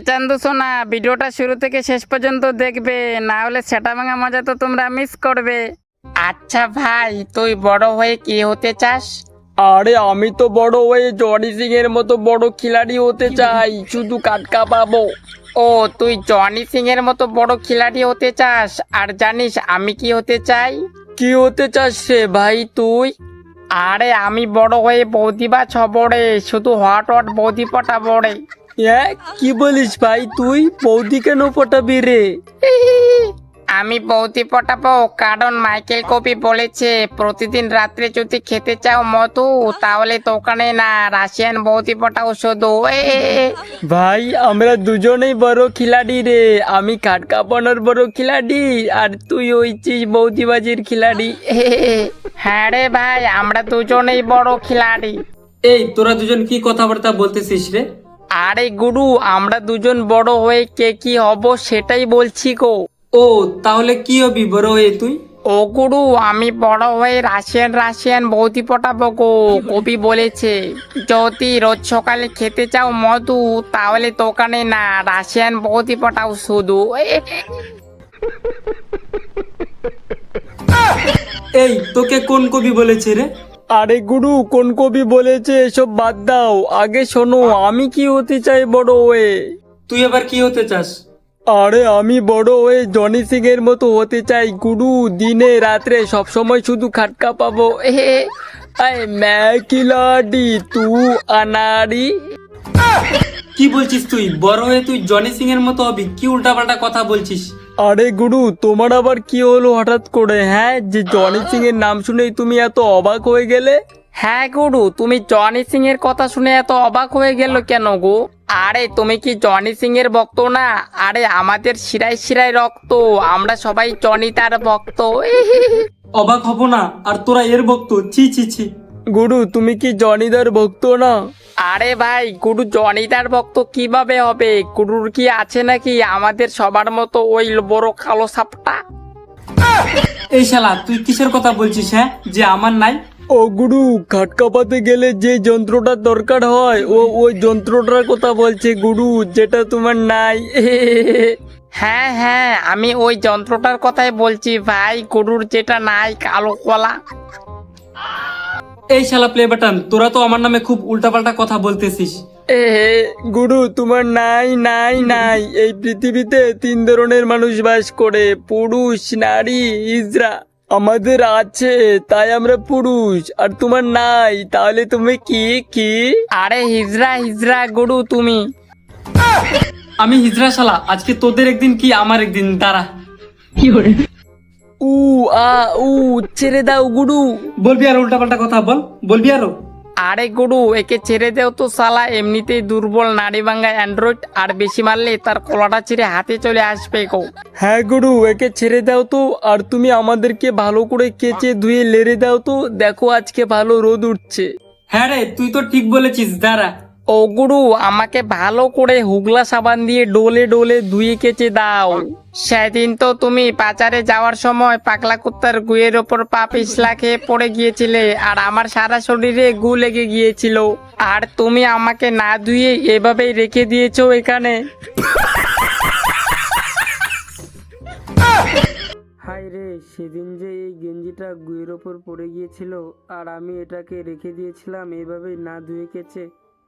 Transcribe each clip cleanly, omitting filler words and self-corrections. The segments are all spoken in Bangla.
চান্দু সোনা, ভিডিওটা শুরু থেকে শেষ পর্যন্ত দেখবে, না হলে সেটা ভাঙা মজা তো তোমরা মিস করবে। আচ্ছা ভাই, তুই বড় হয়ে কি হতে চাস? আরে আমি তো বড় হয়ে জনি সিং এর মতো বড় খিলাড়ি হতে চাই, শুধু কাটকা পাবো। ও, তুই জনি সিং এর মতো বড় খিলাড়ি হতে চাস? আর জানিস আমি কি হতে চাই? কি হতে চাস রে ভাই তুই? আরে আমি বড় হয়ে বৌদি বা ছবড়ে, শুধু হট হট বৌদি পটাবো রে। কি বলিস ভাই তুই? বৌদি কেন পটাবি রে? আমি বৌদি পটাবো কারণ মাইকেল কবি বলেছে প্রতিদিন রাত্রে যদি খেতে চাও মধু, তাহলে দোকানে না রাশিয়ান বৌদি পটাও শুধু। ভাই আমরা দুজনেই বড় খিলাড়ি রে। আমি কাটকা পানোর বড় খিলাড়ি, আর তুই হইছিস বৌদিবাজির খিলাড়ি। হ্যাঁ রে ভাই, আমরা দুজনেই বড় খিলাড়ি। এই তোরা দুজন কি কথাবার্তা বলতেছিস রে? আরে গুরু, আমরা দুজন বড় হয়ে কে কি হব সেটাই বলছি গো। ও, তাহলে কি হবি বড় হয়ে তুই? ও গুরু, আমি বড় হয়ে রাশিয়ান বৌদি পটাবো গো। কবি বলেছে যদি রোজ সকালে খেতে চাও মধু, তাহলে দোকানে না রাশিয়ান বৌদি পটাও শুধু। এই তোকে কোন কবি বলেছে রে? আরে গুরু, কোন কবি বলেছে এসব বাদ দাও, আগে শোনো আমি কি হতে চাই বড় হয়ে। তুই আবার কি হতে চাস? আরে আমি বড় হয়ে জনি সিং এর মতো হতে চাই গুরু, দিনে রাত্রে সবসময় শুধু খাটকা পাবো। मैं खिलाड़ी तू अनाड़ी। কি বলছিস তুই? বড় হয়ে তুই জনি সিং এর মতো হবি? কি উল্টাপাল্টা কথা বলছিস? আরে গুরু, তোমার আবার কি হলো হঠাৎ করে, হ্যাঁ, যে জনি সিং এর নাম শুনেই তুমি এত অবাক হয়ে গেলে? হ্যাঁ গুরু, তুমি জনি সিং এর কথা শুনে এত অবাক হয়ে গেল কেন গো? আরে তুমি কি জনি সিং এর ভক্ত না? আরে আমাদের শিরায় শিরায় রক্ত, আমরা সবাই জনি তার ভক্ত। অবাক হব না? আর তোরা এর ভক্ত? ছি ছি ছি। গুরু, তুমি কি জনিদার ভক্ত না? আরে ভাই, গুরু জনিদার ভক্ত কিভাবে হবে? গুরুর কি আছে নাকি আমাদের সবার মতো ওই বড় কালো সাপটা? এই শালা, তুই কিসের কথা বলছিস হ্যাঁ, যে আমার নাই? ও গুরু, খাটকা পাতে গেলে যে যন্ত্রটার দরকার হয় ওই যন্ত্রটার কথা বলছে গুরু, যেটা তোমার নাই। হ্যাঁ হ্যাঁ, আমি ওই যন্ত্রটার কথাই বলছি ভাই, গুরুর যেটা নাই, কালো কলা। এই শালা প্লে বাটন, তোরা তো আমার নামে খুব উল্টাপাল্টা কথা বলতেছিস। গুরু, তোমার নাই নাই নাই। এই পৃথিবীতে 3 ধরনের মানুষ বাস করে, পুরুষ, নারী, হিজড়া। আমাদের আছে তাই আমরা পুরুষ, আর তোমার নাই, তাহলে তুমি কি? আরে হিজড়া হিজড়া গুরু তুমি। আমি হিজড়া শালা, আজকে তোদের একদিন কি আমার একদিন, দাঁড়া। উ উ ছেড়ে দাও গুরু। বলবি আর উল্টাপাল্টা কথা বলবি আরো? আরে গুরু, একে ছেড়ে দেও তো, সালা এমনিতেই দুর্বল নারী ভাঙ্গা অ্যান্ড্রয়েড, আর বেশি মারলে তার কলাটা ছিঁড়ে হাতে চলে আসবে গো। হ্যাঁ গুরু, একে ছেড়ে দাও তো, আর তুমি আমাদেরকে ভালো করে কেচে ধুয়ে লেড়ে দাও তো, দেখো আজকে ভালো রোদ উঠছে। হ্যাঁ রে, তুই তো ঠিক বলেছিস, দাঁড়া। ও গুরু, আমাকে ভালো করে হুগলা সাবান দিয়ে ডোলে ডোলে ধুয়ে কেচে দাও। সেদিন তো তুমি বাজারে যাওয়ার সময় পাগলা কুত্তার গুয়ের ওপর পা পিছলা খেয়ে পড়ে গিয়েছিলে, আর আমার সারা শরীরে গু লেগে গিয়েছিল, আর তুমি আমাকে না ধুয়ে এভাবেই রেখে দিয়েছো এখানে। হাই রে, সেদিন যে এই গেঞ্জিটা গুয়ের ওপর পড়ে গিয়েছিল, আর আমি এটাকে রেখে দিয়েছিলাম এভাবেই না ধুয়ে কেচে।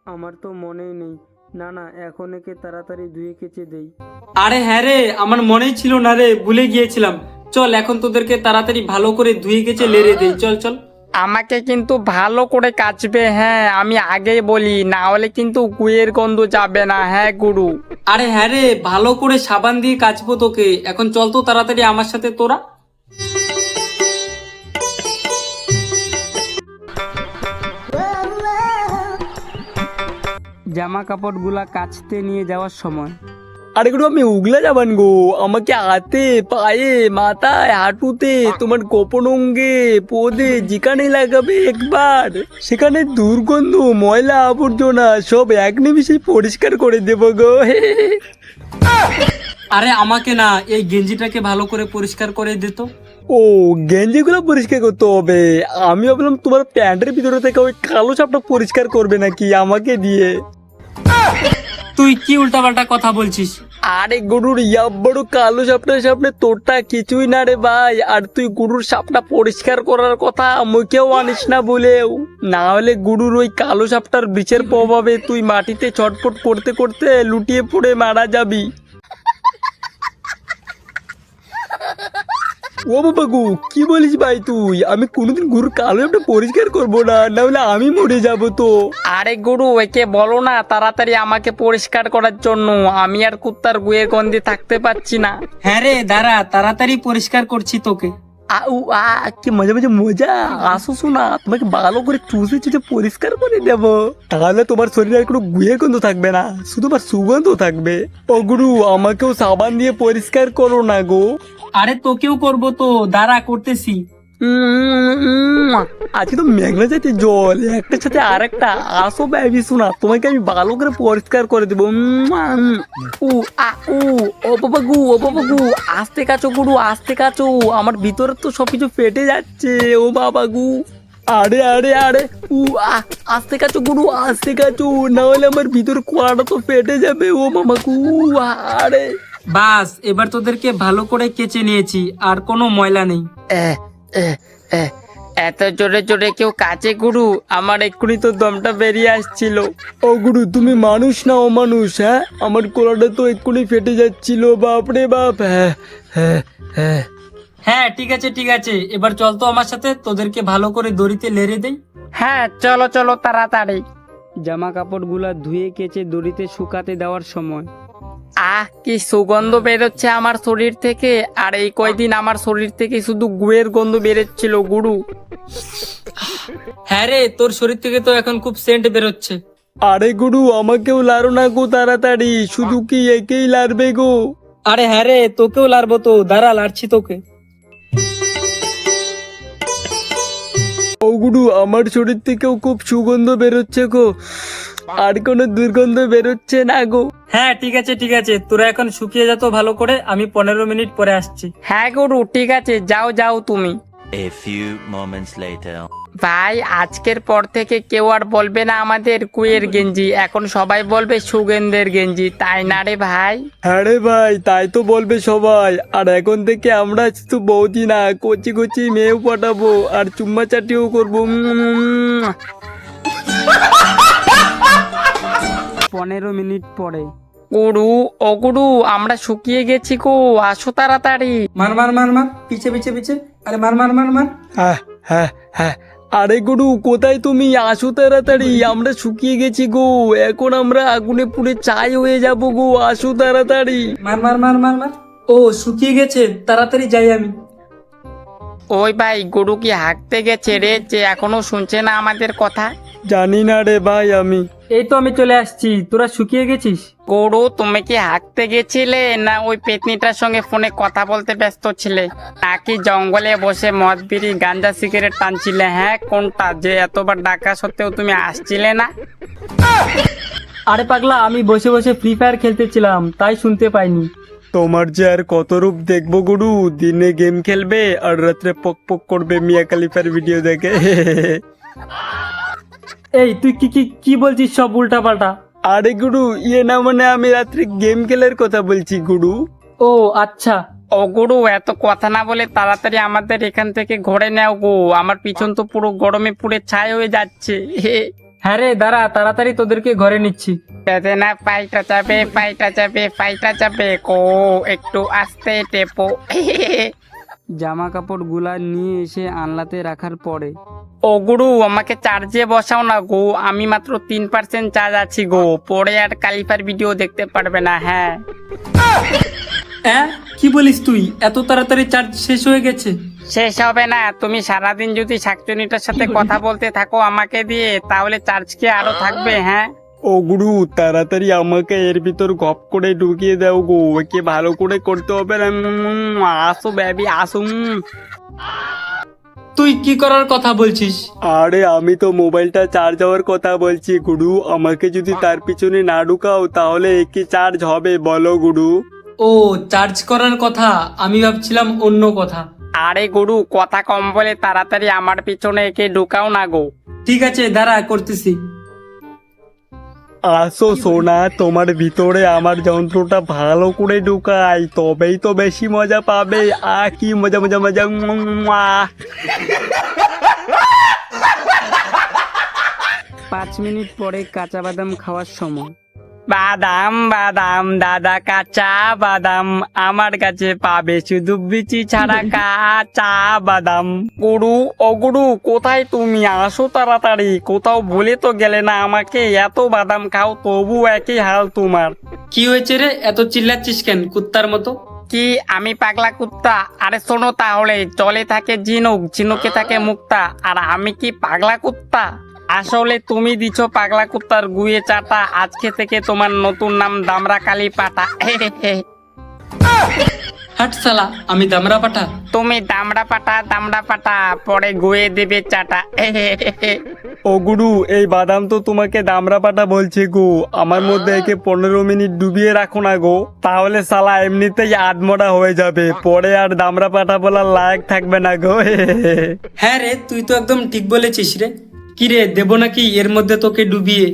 আমার তো মনেই নেই। না না, এখন একে তাড়াতাড়ি ধুয়ে কেচে দেই। আরে হ্যাঁ রে, আমার মনেই ছিল না রে, ভুলে গিয়েছিলাম। চল এখন তোদেরকে তাড়াতাড়ি ভালো করে ধুয়ে গেছে লেড়ে দেই, চল চল। আমাকে কিন্তু ভালো করে কাচবে, হ্যাঁ, আমি আগেই বলি, না হলে কিন্তু গুয়ের গন্ধ যাবে না। হ্যাঁ গুরু। আরে হ্যাঁ রে, ভালো করে সাবান দিয়ে কাচবো তোকে। এখন চল তো তাড়াতাড়ি আমার সাথে তোরা। জামা কাপড়গুলা কাচতে নিয়ে যাওয়ার সময়, আরে গুরু, আমি উগলা যাবান গো। আমাকে হাতে, পায়ে, মাথায়, হাঁটুতে, তোমার গোপন অঙ্গে, পদে যেখানে লাগাবে একবার, সেখানে দুর্গন্ধ, ময়লা আবর্জনা সব এক নিমিষে পরিষ্কার করে দেব গো। আরে আমাকে না, এই গেঞ্জিটাকে ভালো করে পরিষ্কার করে দিত। ও, গেঞ্জিগুলো পরিষ্কার করতে হবে? আমি ভাবলাম তোমার প্যান্টের ভিতরে থেকে ওই কালো চাপটা পরিষ্কার করবে নাকি আমাকে দিয়ে। তুই কি উল্টাপাল্টা কথা বলছিস? আরে গরুর বড় কালো সাপটার সামনে তোরটা কিছুই না রে ভাই। আর তুই গরুর সাপটা পরিষ্কার করার কথা মুখেও আনিস না বলেও, না হলে গরুর ওই কালো সাপটার বিষের প্রভাবে তুই মাটিতে ছটফট করতে করতে লুটিয়ে পড়ে মারা যাবি। ও বাবা গো, কি বলিস ভাই তুই? আমি কোনোদিন গরুর কালো সাপটা পরিষ্কার করবো না, না হলে আমি মরে যাবো তো। আরে গুরু, একে বলো না তাড়াতাড়ি আমাকে পরিষ্কার করার জন্য, আমি আর কুত্তার গুয়ের গন্ধে থাকতে পারছি না। হ্যাঁ রে দাঁড়া, তাড়াতাড়ি পরিষ্কার করছি তোকে। কি মজা মজা মজা। আসো শোনা, তোমাকে ভালো করে চুষে চুষে পরিষ্কার করে দেব, তাহলে তোমার শরীরে আর কোনো গুয়ের গন্ধ থাকবে না, শুধু তোমার সুগন্ধ থাকবে। ও গুরু, আমাকেও সাবান দিয়ে পরিষ্কার করো না গো। আরে তোকেও করবো তো, দাঁড়া করতেছি। আজকে তো মেঘনা যাচ্ছে জল একটার সাথে আর একটা। আসো বেবি শোনা, তোমাকে আমি ভালো করে পরিষ্কার করে দেবো। উ আ উ ও বাবা গু, ও বাবা গু, আস্তে কাছো গুরু, আস্তে কাছো, আমার ভিতরে তো সবকিছু ফেটে যাচ্ছে। ও বাবা গু, আরে আরে আরে, আস্তে কাছো গুরু, আস্তে কাছো, না হলে আমার ভিতরে কোয়াটা তো ফেটে যাবে। ও মামা গু, আরে বাস, এবার তোদেরকে ভালো করে কেচে নিয়েছি, আর কোনো ময়লা নেই। এত জোরে জোরে কেউ কাছে গুরু? আমার এক্ষুনি তো দমটা বেরিয়ে আসছিল। ও গুরু, তুমি মানুষ না অমানুষ? হ্যাঁ, আমার কোলাটা তো এক্ষুনি ফেটে যাচ্ছিল, বাপরে বাপ। হ্যাঁ হ্যাঁ হ্যাঁ। হ্যাঁ ঠিক আছে ঠিক আছে, এবার চল তো আমার সাথে, তোদেরকে ভালো করে দড়িতে লেড়ে দেই। হ্যাঁ চলো চলো তাড়াতাড়ি। জামা কাপড়গুলা ধুয়ে কেচে দড়িতে শুকাতে দেওয়ার সময় কি সুগন্ধ বেরোচ্ছে আমার শরীর থেকে। আর এই কয়দিন আমার শরীর থেকে শুধু গুয়ের গন্ধ বেরোচ্ছিল গুরু। হ্যাঁ রে, তোর শরীর থেকে তো এখন খুব সেন্ট বেরোচ্ছে। আরে গুরু, আমাকেও লারো না গো তাড়াতাড়ি, শুধু কি একেই লারবে গো? আরে হ্যাঁ রে, তোকেও লারবো তো, দাঁড়া লাড়ছি তোকে। ও গুরু, আমার শরীর থেকেও খুব সুগন্ধ বেরোচ্ছে গো, আর কোনো দুর্গন্ধ বেরোচ্ছে না গো। হ্যাঁ ঠিক আছে ঠিক আছে, তোরা এখন শুকিয়ে যা তো ভালো করে, আমি 15 মিনিট পরে আসছি। হ্যাঁ গুরু ঠিক আছে, যাও যাও তুমি। A few moments later. ভাই, আজকের পর থেকে কেউ আর বলবে না আমাদের কুয়ের গেঞ্জি, এখন সবাই বলবে সুগন্ধের গেঞ্জি, তাই না রে ভাই? হ্যাঁ রে ভাই, তাই তো বলবে সবাই। আর এখন থেকে আমরা শুধু বৌদি না, কচি কচি মেয়েও পাঠাবো, আর চুম্মা চাটিও করবো। 15 মিনিট পরে গুরু, ও গুরু, আমরা শুকিয়ে গেছি গো, আসো তাড়াতাড়ি। মার মার মার মার, পিছে পিছে পিছে, আরে মার মার মার মার। হ্যাঁ হ্যাঁ হ্যাঁ। আরে গুরু, কোথায় তুমি? আসো তাড়াতাড়ি, আমরা শুকিয়ে গেছি গো, এখন আমরা আগুনে পুড়ে ছাই হয়ে যাব গো, আসো তাড়াতাড়ি। মার মার মার মার মার। ও শুকিয়ে গেছে, তাড়াতাড়ি যাই আমি। ওই ভাই, গুরু কি হাঁকতে গেছে রে, যে এখনো শুনছে না আমাদের কথা? জানি না রে ভাই আমি। এই তো আমি চলে আসছি, তোরা শুকিয়ে গেছিস? গুরু, তুমি কি হাঁকতে গেছিলে, না ওই পেতনিটার সঙ্গে ফোনে কথা বলতে ব্যস্ত ছিলে, নাকি জঙ্গলে বসে মদ বিড়ি গাঞ্জা সিগারেট টানছিলে? হ্যাঁ কোনটা? যে এতবার ডাকা সত্ত্বেও তুমি আসছিলে না? আরে পাগলা, আমি বসে বসে ফ্রি ফায়ার খেলতেছিলাম, তাই শুনতে পাইনি। তোমার যে আর কত রূপ দেখবো গুরু, দিনে গেম খেলবে আর রাত্রে পক পক করবে মিয়া খালিফার ভিডিও দেখে। এই তুই কি কি কি বলছিস সব উল্টা পাল্টা? আরে গুরু, না মানে আমি রাত্রে গেম খেলার কথা বলছি গুরু। ও আচ্ছা। ও গুরু, এত কথা না বলে তাড়াতাড়ি আমাদের এখান থেকে ঘরে নাও গো, আমার পিছন তো পুরো গরমে পুড়ে ছাই হয়ে যাচ্ছে। হ্যাঁ রে দাঁড়া, তাড়াতাড়ি তোদেরকে ঘরে নিচ্ছি। পেতে না, পাইটা চাপে পাইটা চাপে পাইটা চাপে কো, একটু আস্তে টেপো। জামা কাপড় গুলা নিয়ে এসে আনলাতে রাখার পরে ও গুরু, আমাকে চার্জে বসাও না গো, আমি মাত্র 3% চার্জ আছি গো, পরে আর কালিফার ভিডিও দেখতে পারবে না। হ্যাঁ কি বলিস তুই? এত তাড়াতাড়ি চার্জ শেষ হয়ে গেছে? শেষ হবে না, তুমি সারাদিন যদি শাকচুনিটার সাথে কথা বলতে থাকো আমাকে দিয়ে, তাহলে চার্জ কি আরো থাকবে? হ্যাঁ ও গুরু, তাড়াতাড়ি আমাকে এর ভিতর গপ করে ঢুকিয়ে দাও গো, একে ভালো করে করতে হবে না। আসো বেবি আসো। তুই কি করার কথা বলছিস? আরে আমি তো মোবাইলটা চার্জ হওয়ার কথা বলছি গুরু, আমাকে যদি তার পিছনে না ঢুকাও তাহলে একে চার্জ হবে, বলো গুরু। ও চার্জ করার কথা, আমি ভাবছিলাম অন্য কথা। আরে গুরু, কথা কম বলে তাড়াতাড়ি আমার পিছনে একে ঢুকাও না গো। ঠিক আছে দাঁড়া, করতেছি। আসো সোনা, তোমার ভিতরে আমার যন্ত্রটা ভালো করে ঢুকাই, তবেই তো বেশি মজা পাবে। কি মজা মজা মজা। 5 মিনিট পরে কাঁচা বাদাম খাওয়ার সময়। বাদাম বাদাম দাদা, কাঁচা বাদাম আমার কাছে পাবে, শুধু বিচি ছাড়া কাঁচা বাদাম। গুরু ও গুরু, কোথায় তুমি? আসো তাড়াতাড়ি, কোথাও ভুলে তো গেলে না আমাকে? এত বাদাম খাও তবু একই হাল তোমার। কি হয়েছে রে, এত চিল্লাচ্ছিস কেন কুত্তার মতো? কি আমি পাগলা কুত্তা? আরে শোনো তাহলে, জলে থাকে ঝিনুক, ঝিনুকে থাকে মুক্তা, আর আমি কি পাগলা কুত্তা? আসলে তুমি দিছো পাগলা কুত্তার গুয়ে চাটা, আজকে থেকে তোমার নতুন নাম দামরা কালী পাটা। হাট শালা, আমি দামরা পাঠা? তুমি দামড়া পাটা, পরে গুয়ে দেবে চাটা। ও গুরু, এই বাদাম তো তোমাকে দামড়া পাটা বলছে গো। আমার মধ্যে একে 15 মিনিট ডুবিয়ে রাখো না গো, তাহলে শালা এমনিতেই আধমরা হয়ে যাবে, পরে আর দামড়া পাটা বলার লায়ক থাকবে না গো। হ্যাঁ রে, তুই তো একদম ঠিক বলেছিস রে। কি রে, দেবো নাকি এর মধ্যে তোকে ডুবিয়ে?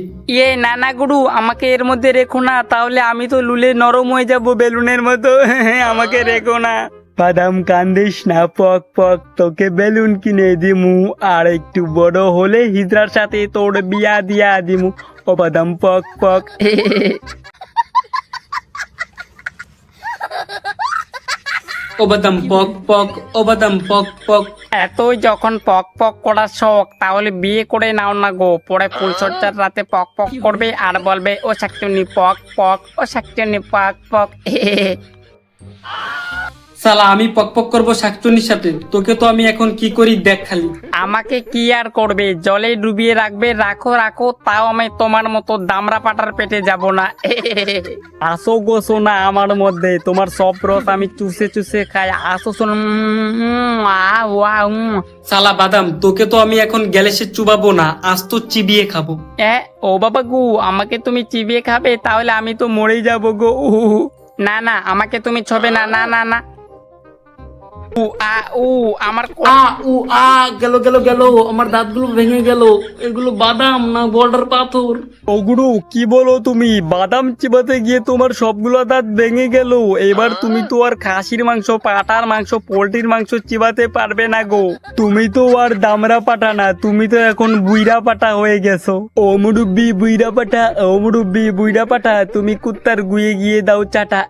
না না গুরু, আমাকে এর মধ্যে রেখো না, তাহলে আমি তো লুলে নরম হয়ে যাব বেলুনের মতো। আমাকে রেখো না। বাদাম কান্দিস না, পক পক তোকে বেলুন কিনে দিমু, আর একটু বড় হলে হিজড়ার সাথে তোর বিয়া দিয়া দিমু। ও বাদাম পক পক। ও বাদাম পক পক, ও বাদাম পক পক। এতই যখন পক পক করার শখ, তাহলে বিয়ে করে নাও না গো, পরে ফুলসজ্জার রাতে পক পক করবে আর বলবে ও শাকচুনি পক পক, ও শাকচুনি পক পক। শালা, আমি পক পক করবো শাকচুনির সাথে? তোকে তো আমি এখন কি করি দেখ খালি। আমাকে কি আর করবে, জলে ডুবিয়ে রাখবে, রাখো রাখো, তাও আমি তোমার মতো দামড়া পাটার পেটে যাব না। আসো গো সোনা আমার মধ্যে, তোমার সব রস আমি চুষে চুষে খাই। আসো সোনা। শালা বাদাম, তোকে তো আমি এখন গ্যালেসে চুবাবো না, আজ তো চিবিয়ে খাবো। ও বাবা গু, আমাকে তুমি চিবিয়ে খাবে? তাহলে আমি তো মরেই যাবো গো। না না, আমাকে তুমি ছবে না, না না না। আমার গেল গেল গেল, আমার দাঁতগুলো ভেঙে গেল। এগুলো বাদাম না বর্ডার পাথর? ও গুরু, কি বলো তুমি? বাদাম চিবাতে গিয়ে তোমার সবগুলো দাঁত ভেঙে গেল। এবার তুমি তো আর খাসির মাংস, পাটার মাংস, পোল্ট্রির মাংস চিবাতে পারবে না গো। তুমি তো আর দামরা পাটা না, তুমি তো এখন বুইরা পাটা হয়ে গেছো। ও মুরব্বি বুইরা পাটা, ও মুরব্বি বুইরা পাটা, তুমি কুত্তার গুয়ে গিয়ে দাও চাটা।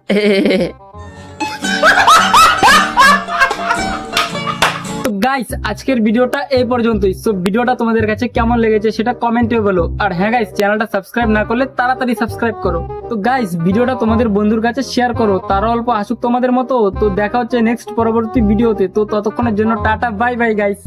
গাইস, আজকের ভিডিওটা এই পর্যন্তই। সো ভিডিওটা তোমাদের কাছে কেমন লেগেছে সেটা কমেন্টে বলো। আর হ্যাঁ গাইস, চ্যানেলটা সাবস্ক্রাইব না করলে তাড়াতাড়ি সাবস্ক্রাইব করো। তো গাইস, ভিডিওটা তোমাদের বন্ধুর কাছে শেয়ার করো, তারা অল্প হাসুক তোমাদের মতো। তো দেখা হচ্ছে নেক্সট পরবর্তী ভিডিওতে। তো ততক্ষণের জন্য টাটা, বাই বাই গাইস।